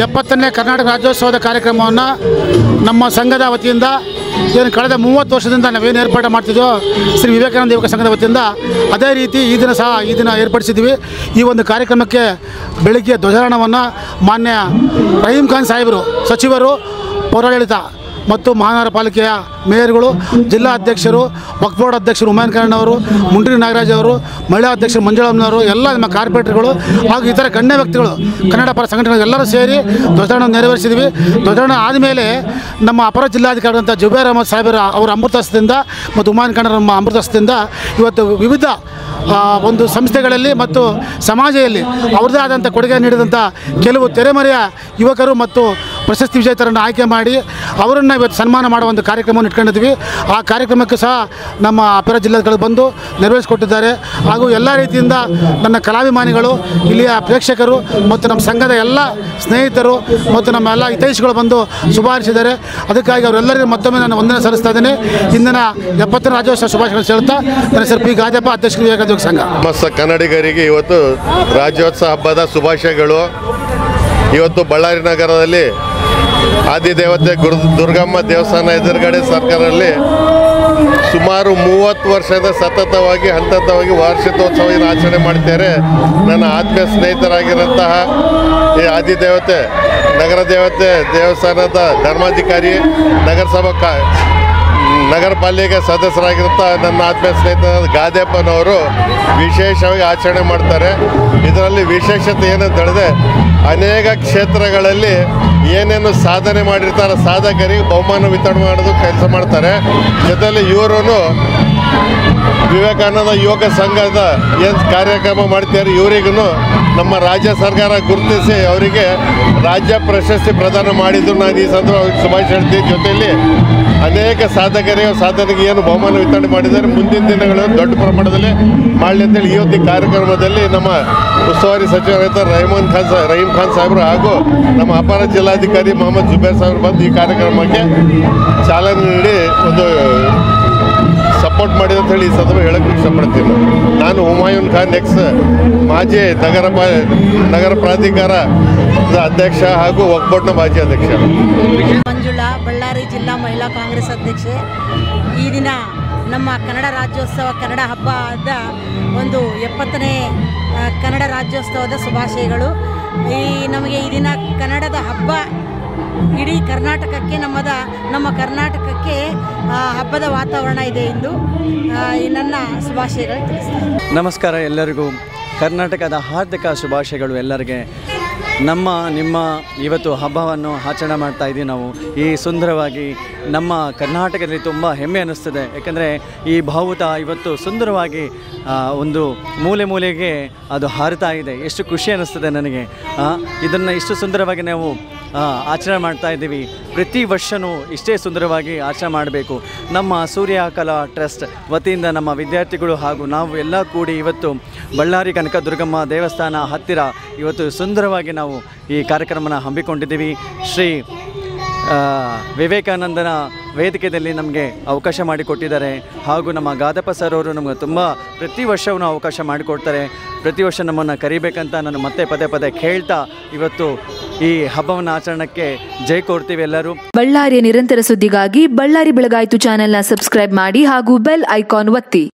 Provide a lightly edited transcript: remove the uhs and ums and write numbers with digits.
70ನೇ ಕರ್ನಾಟಕ ರಾಜ್ಯೋತ್ಸವದ ಕಾರ್ಯಕ್ರಮವನ್ನು ನಮ್ಮ ಸಂಘದ ವತಿಯಿಂದ ಏನು ಕಳೆದ 30 ವರ್ಷದಿಂದ ನಾವೇನು ಏರ್ಪಾಡು ಮಾಡ್ತಿದ್ದೋ ಶ್ರೀ ವಿವೇಕಾನಂದ ಯುವಕ ಸಂಘದ ವತಿಯಿಂದ ಅದೇ ರೀತಿ ಈ ದಿನ ಏರ್ಪಡಿಸಿದ್ವಿ. ಈ ಒಂದು ಕಾರ್ಯಕ್ರಮಕ್ಕೆ ಬೆಳಗ್ಗೆ ಧ್ವಜಾರೋಹಣವನ್ನು ಮಾನ್ಯ ರಹೀಂ ಖಾನ್ ಸಾಹೇಬರು, ಸಚಿವರು, ಪೌರಾಡಳಿತ ಮತ್ತು ಮಹಾನಗರ ಪಾಲಿಕೆಯ ಮೇಯರ್ಗಳು, ಜಿಲ್ಲಾ ಅಧ್ಯಕ್ಷರು, ವಕ್ಫ್ ಬೋರ್ಡ್ ಅಧ್ಯಕ್ಷರು ಹುಮಾಯೂನ್ ಖಾನ್ ಅವರು, ಮುಂಡ್ರಿ ನಾಗರಾಜ್ ಅವರು, ಮಹಿಳಾ ಅಧ್ಯಕ್ಷರು ಮಂಜುಳಮ್ಮನವರು, ಎಲ್ಲ ನಮ್ಮ ಕಾರ್ಪೊರೇಟರ್ಗಳು ಹಾಗೂ ಇತರ ಗಣ್ಯ ವ್ಯಕ್ತಿಗಳು, ಕನ್ನಡ ಪರ ಸಂಘಟನೆಗಳು ಎಲ್ಲರೂ ಸೇರಿ ಧ್ವಜಾರೋಹಣ ನೆರವೇರಿಸಿದ್ವಿ. ಧ್ವಜಾರೋಹಣ ಆದಮೇಲೆ ನಮ್ಮ ಅಪರ ಜಿಲ್ಲಾಧಿಕಾರಿಗಳಂಥ ಜುಬೇರ್ ಅಹಮದ್ ಸಾಹೇಬರ ಅವರ ಅಮೃತಹಸ್ತದಿಂದ ಮತ್ತು ಹುಮಾಯೂನ್ ಖಾನ್ ನಮ್ಮ ಅಮೃತಹಸ್ತದಿಂದ ಇವತ್ತು ವಿವಿಧ ಒಂದು ಸಂಸ್ಥೆಗಳಲ್ಲಿ ಮತ್ತು ಸಮಾಜದಲ್ಲಿ ಅವ್ರದ್ದೇ ಆದಂಥ ಕೊಡುಗೆ ನೀಡಿದಂಥ ಕೆಲವು ತೆರೆಮರೆಯ ಯುವಕರು ಮತ್ತು ಪ್ರಶಸ್ತಿ ವಿಜೇತರನ್ನು ಆಯ್ಕೆ ಮಾಡಿ ಅವರನ್ನು ಇವತ್ತು ಸನ್ಮಾನ ಮಾಡುವ ಒಂದು ಕಾರ್ಯಕ್ರಮವನ್ನು ಇಟ್ಕೊಂಡಿದ್ವಿ. ಆ ಕಾರ್ಯಕ್ರಮಕ್ಕೆ ಸಹ ನಮ್ಮ ಅಪರ ಜಿಲ್ಲಾಧಿಕಾರಿಗಳು ಬಂದು ನೆರವೇರಿಸಿಕೊಟ್ಟಿದ್ದಾರೆ. ಹಾಗೂ ಎಲ್ಲ ರೀತಿಯಿಂದ ನನ್ನ ಕಲಾಭಿಮಾನಿಗಳು, ಇಲ್ಲಿಯ ಪ್ರೇಕ್ಷಕರು ಮತ್ತು ನಮ್ಮ ಸಂಘದ ಎಲ್ಲ ಸ್ನೇಹಿತರು ಮತ್ತು ನಮ್ಮ ಎಲ್ಲ ಹಿತೈಷಿಗಳು ಬಂದು ಶುಭಾರಿಸಿದ್ದಾರೆ. ಅದಕ್ಕಾಗಿ ಅವರೆಲ್ಲರಿಗೂ ಮತ್ತೊಮ್ಮೆ ನಾನು ವಂದನೆ ಸಲ್ಲಿಸ್ತಾ ಇದ್ದೇನೆ. ಇಂದಿನ 70ನೇ ರಾಜ್ಯೋತ್ಸವ ಶುಭಾಶಯಗಳನ್ನು ಹೇಳ್ತಾ ನನ್ನ ಹೆಸರು ಪಿ ಗಾದ್ಯಪ್ಪ, ಅಧ್ಯಕ್ಷರು ವಿವೇಕಾನಂದ ಸಂಘ. ಸಮಸ್ತ ಕನ್ನಡಿಗರಿಗೆ ಇವತ್ತು ರಾಜ್ಯೋತ್ಸವ ಹಬ್ಬದ ಶುಭಾಶಯಗಳು. ಇವತ್ತು ಬಳ್ಳಾರಿ ನಗರದಲ್ಲಿ ಆದಿದೇವತೆ ದುರ್ಗಮ್ಮ ದೇವಸ್ಥಾನ ಎದುರುಗಡೆ ಸರ್ಕಾರದಲ್ಲಿ ಸುಮಾರು 30 ವರ್ಷದ ಸತತವಾಗಿ ಹಂತವಾಗಿ ವಾರ್ಷಿಕೋತ್ಸವ ಆಚರಣೆ ಮಾಡ್ತಾರೆ. ನನ್ನ ಆತ್ಮೀಯ ಸ್ನೇಹಿತರಾಗಿರುವಂತಹ ಈ ಆದಿದೇವತೆ ನಗರ ದೇವತೆ ದೇವಸ್ಥಾನದ ಧರ್ಮಾಧಿಕಾರಿ, ನಗರ ಪಾಲಿಕೆ ಸದಸ್ಯರಾಗಿರುತ್ತ ನನ್ನ ಆತ್ಮೀಯ ಸ್ನೇಹಿತರಾದ ಗಾದ್ಯಪ್ಪನವರು ವಿಶೇಷವಾಗಿ ಆಚರಣೆ ಮಾಡ್ತಾರೆ. ಇದರಲ್ಲಿ ವಿಶೇಷತೆ ಏನಂತ ಹೇಳಿದ್ರೆ ಅನೇಕ ಕ್ಷೇತ್ರಗಳಲ್ಲಿ ಏನೇನು ಸಾಧನೆ ಮಾಡಿರ್ತಾರೆ ಸಾಧಕರಿಗೆ ಬಹುಮಾನ ವಿತರಣೆ ಮಾಡೋದು ಕೆಲಸ ಮಾಡ್ತಾರೆ. ಜೊತೆಯಲ್ಲಿ ಇವರು ವಿವೇಕಾನಂದ ಯುವಕ ಸಂಘದ ಏನು ಕಾರ್ಯಕ್ರಮ ಮಾಡ್ತಾರೆ ಇವರಿಗೂ ನಮ್ಮ ರಾಜ್ಯ ಸರ್ಕಾರ ಗುರುತಿಸಿ ಅವರಿಗೆ ರಾಜ್ಯ ಪ್ರಶಸ್ತಿ ಪ್ರದಾನ ಮಾಡಿದ್ರು. ನಾನು ಈ ಸಂದರ್ಭ ಶುಭಾಶಯ ಹೇಳ್ತೀನಿ. ಜೊತೆಯಲ್ಲಿ ಅನೇಕ ಸಾಧನೆಗೆ ಏನು ಬಹುಮಾನ ವಿತರಣೆ ಮಾಡಿದ್ದಾರೆ. ಮುಂದಿನ ದಿನಗಳು ದೊಡ್ಡ ಪ್ರಮಾಣದಲ್ಲಿ ಮಾಡಲಿ ಅಂತೇಳಿ ಈ ಕಾರ್ಯಕ್ರಮದಲ್ಲಿ ನಮ್ಮ ಉಸ್ತುವಾರಿ ಸಚಿವರಾದ ರಹೀಂ ಖಾನ್ ಸಾಹೇಬರು ಹಾಗೂ ನಮ್ಮ ಅಪರ ಜಿಲ್ಲಾಧಿಕಾರಿ ಮೊಹಮ್ಮದ್ ಜುಬೇರ್ ಸಾಹೇಬರು ಬಂದು ಈ ಕಾರ್ಯಕ್ರಮಕ್ಕೆ ಚಾಲನೆ ನೀಡಿ ಒಂದು ಸಪೋರ್ಟ್ ಮಾಡಿದೆ ಅಂತ ಹೇಳಿ ಈ ಸಂದರ್ಭ ಹೇಳಕ್ಕೆ ಇಷ್ಟಪಡ್ತೀನಿ. ನಾನು ಹುಮಾಯೂನ್ ಖಾನ್ ಮಾಜಿ ನಗರ ಪ್ರಾಧಿಕಾರ ಅಧ್ಯಕ್ಷ ಹಾಗೂ ವಕ್ಫ್ ಬೋರ್ಡ್ನ ಮಾಜಿ ಅಧ್ಯಕ್ಷ. ಮಂಜುಳಾ, ಬಳ್ಳಾರಿ ಜಿಲ್ಲಾ ಮಹಿಳಾ ಕಾಂಗ್ರೆಸ್ ಅಧ್ಯಕ್ಷೆ. ಈ ದಿನ ನಮ್ಮ ಕನ್ನಡ ರಾಜ್ಯೋತ್ಸವ ಕನ್ನಡ ಹಬ್ಬದ ಒಂದು 70ನೇ ಕನ್ನಡ ರಾಜ್ಯೋತ್ಸವದ ಶುಭಾಶಯಗಳು. ನಮಗೆ ಈ ದಿನ ಕನ್ನಡದ ಹಬ್ಬ ಇಡೀ ಕರ್ನಾಟಕಕ್ಕೆ ನಮ್ಮ ಕರ್ನಾಟಕಕ್ಕೆ ಹಬ್ಬದ ವಾತಾವರಣ ಇದೆ ಎಂದು ನನ್ನ ಶುಭಾಶಯಗಳು ತಿಳಿಸ್ತಾರೆ. ನಮಸ್ಕಾರ ಎಲ್ಲರಿಗೂ. ಕರ್ನಾಟಕದ ಹಾರ್ದಿಕ ಶುಭಾಶಯಗಳು ಎಲ್ಲರಿಗೆ. ನಿಮ್ಮ ಇವತ್ತು ಹಬ್ಬವನ್ನು ಆಚರಣೆ ಮಾಡ್ತಾ ಇದ್ದೀವಿ ನಾವು. ಈ ಸುಂದರವಾಗಿ ನಮ್ಮ ಕರ್ನಾಟಕದಲ್ಲಿ ತುಂಬ ಹೆಮ್ಮೆ ಅನ್ನಿಸ್ತದೆ. ಯಾಕಂದರೆ ಈ ಭಾವುಟ ಇವತ್ತು ಸುಂದರವಾಗಿ ಒಂದು ಮೂಲೆಗೆ ಅದು ಹಾರುತ್ತಾ ಇದೆ. ಎಷ್ಟು ಖುಷಿ ಅನ್ನಿಸ್ತದೆ ನನಗೆ. ಇದನ್ನು ಇಷ್ಟು ಸುಂದರವಾಗಿ ನಾವು ಆಚರಣೆ ಮಾಡ್ತಾ ಇದ್ದೀವಿ. ಪ್ರತಿ ವರ್ಷವೂ ಇಷ್ಟೇ ಸುಂದರವಾಗಿ ಆಚರಣೆ ಮಾಡಬೇಕು. ನಮ್ಮ ಸೂರ್ಯ ಕಲಾ ಟ್ರಸ್ಟ್ ವತಿಯಿಂದ ನಮ್ಮ ವಿದ್ಯಾರ್ಥಿಗಳು ಹಾಗೂ ನಾವು ಎಲ್ಲ ಕೂಡಿ ಇವತ್ತು ಬಳ್ಳಾರಿ ಕನಕ ದುರ್ಗಮ್ಮ ದೇವಸ್ಥಾನ ಹತ್ತಿರ ಇವತ್ತು ಸುಂದರವಾಗಿ ನಾವು ಈ ಕಾರ್ಯಕ್ರಮನ ಹಮ್ಮಿಕೊಂಡಿದ್ದೀವಿ. ಶ್ರೀ ವಿವೇಕಾನಂದನ ವೇದಿಕೆಯಲ್ಲಿ ನಮಗೆ ಅವಕಾಶ ಮಾಡಿಕೊಟ್ಟಿದ್ದಾರೆ. ಹಾಗೂ ನಮ್ಮ ಗಾದಪ್ಪ ಸರ್ ಅವರು ನಮಗೆ ತುಂಬ ಪ್ರತಿ ವರ್ಷವೂ ಅವಕಾಶ ಮಾಡಿಕೊಡ್ತಾರೆ. ಪ್ರತಿ ವರ್ಷ ನಮ್ಮನ್ನು ಕರಿಬೇಕಂತ ನಾನು ಮತ್ತೆ ಪದೇ ಕೇಳ್ತಾ ಇವತ್ತು ಈ ಹಬ್ಬವನ್ನು ಆಚರಣೆಗೆ ಜೈ ಕೋರ್ತೀವಿ ಎಲ್ಲರೂ. ಬಳ್ಳಾರಿಯ ನಿರಂತರ ಸುದ್ದಿಗಾಗಿ ಬಳ್ಳಾರಿ ಬೆಳಗಾಯಿತು ಚಾನೆಲ್ನ ಸಬ್ಸ್ಕ್ರೈಬ್ ಮಾಡಿ ಹಾಗೂ ಬೆಲ್ ಐಕಾನ್ ಒತ್ತಿ.